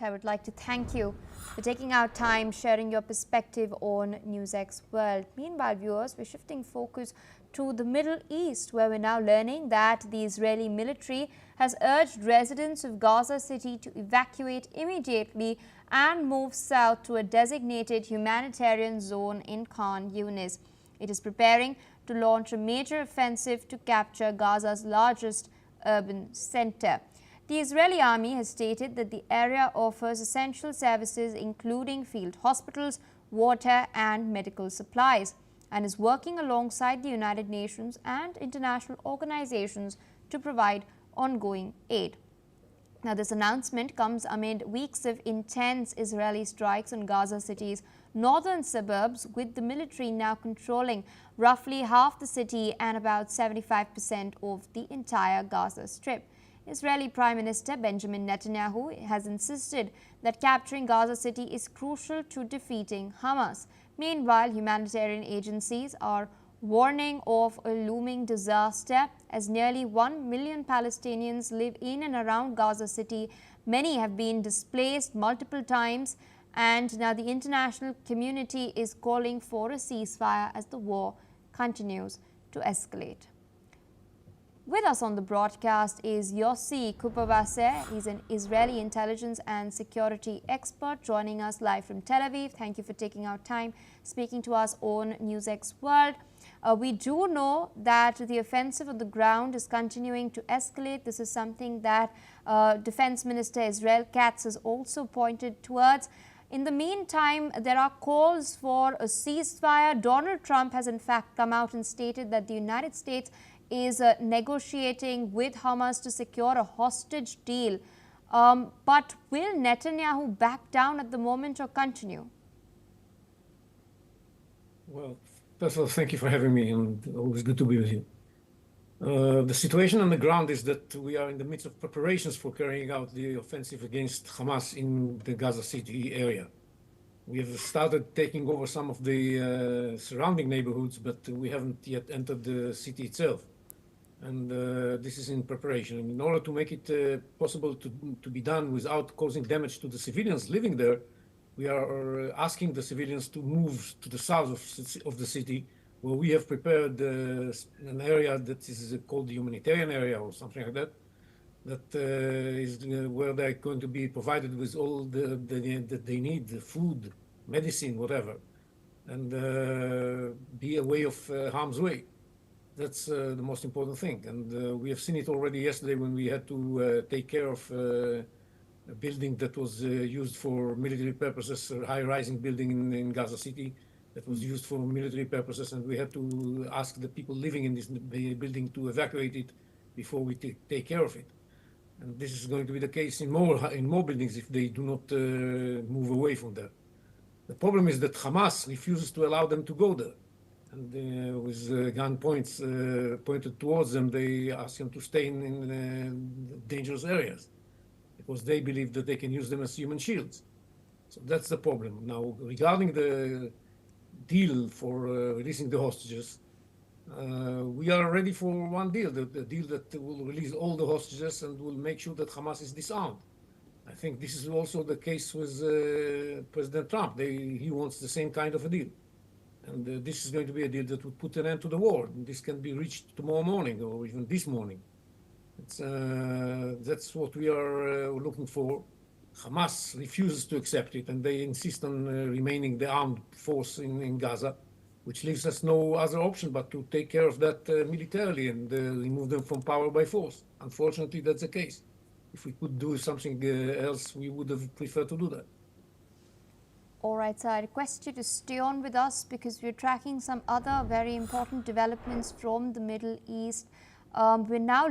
I would like to thank you for taking out time sharing your perspective on NewsX World. Meanwhile, viewers, we're shifting focus to the Middle East, where we're now learning that the Israeli military has urged residents of Gaza City to evacuate immediately and move south to a designated humanitarian zone in Khan Younis. It is preparing to launch a major offensive to capture Gaza's largest urban center. The Israeli army has stated that the area offers essential services including field hospitals, water and medical supplies, and is working alongside the United Nations and international organizations to provide ongoing aid. Now, this announcement comes amid weeks of intense Israeli strikes on Gaza City's northern suburbs, with the military now controlling roughly half the city and about 75% of the entire Gaza Strip. Israeli Prime Minister Benjamin Netanyahu has insisted that capturing Gaza City is crucial to defeating Hamas. Meanwhile, humanitarian agencies are warning of a looming disaster as nearly 1 million Palestinians live in and around Gaza City. Many have been displaced multiple times, and now the international community is calling for a ceasefire as the war continues to escalate. With us on the broadcast is Yossi Kupavase. He's an Israeli intelligence and security expert joining us live from Tel Aviv. Thank you for taking out time speaking to us on NewsX World. We do know that the offensive on the ground is continuing to escalate. This is something that Defense Minister Israel Katz has also pointed towards. In the meantime, there are calls for a ceasefire. Donald Trump has in fact come out and stated that the United States is negotiating with Hamas to secure a hostage deal. But will Netanyahu back down at the moment or continue? Well, first of all, thank you for having me, and always good to be with you. The situation on the ground is that we are in the midst of preparations for carrying out the offensive against Hamas in the Gaza City area. We have started taking over some of the surrounding neighborhoods, but we haven't yet entered the city itself. And this is in preparation. And in order to make it possible to be done without causing damage to the civilians living there, we are asking the civilians to move to the south of the city, where we have prepared an area that is called the Humanitarian area or something like that, that is where they're going to be provided with all that they need, the food, medicine, whatever, and be away of harm's way. That's the most important thing. And we have seen it already yesterday when we had to take care of a building that was used for military purposes, a high-rising building in Gaza City that was used for military purposes, and we had to ask the people living in this building to evacuate it before we take care of it. And this is going to be the case in more buildings if they do not move away from there. The problem is that Hamas refuses to allow them to go there. And with gun points pointed towards them, they ask them to stay in dangerous areas because they believe that they can use them as human shields. So that's the problem. Now, regarding the deal for releasing the hostages, we are ready for one deal, the deal that will release all the hostages and will make sure that Hamas is disarmed. I think this is also the case with President Trump. He wants the same kind of a deal. And this is going to be a deal that would put an end to the war. And this can be reached tomorrow morning or even this morning. That's what we are looking for. Hamas refuses to accept it, and they insist on remaining the armed force in Gaza, which leaves us no other option but to take care of that militarily and remove them from power by force. Unfortunately, that's the case. If we could do something else, we would have preferred to do that. All right, so I request you to stay on with us because we're tracking some other very important developments from the Middle East. We're now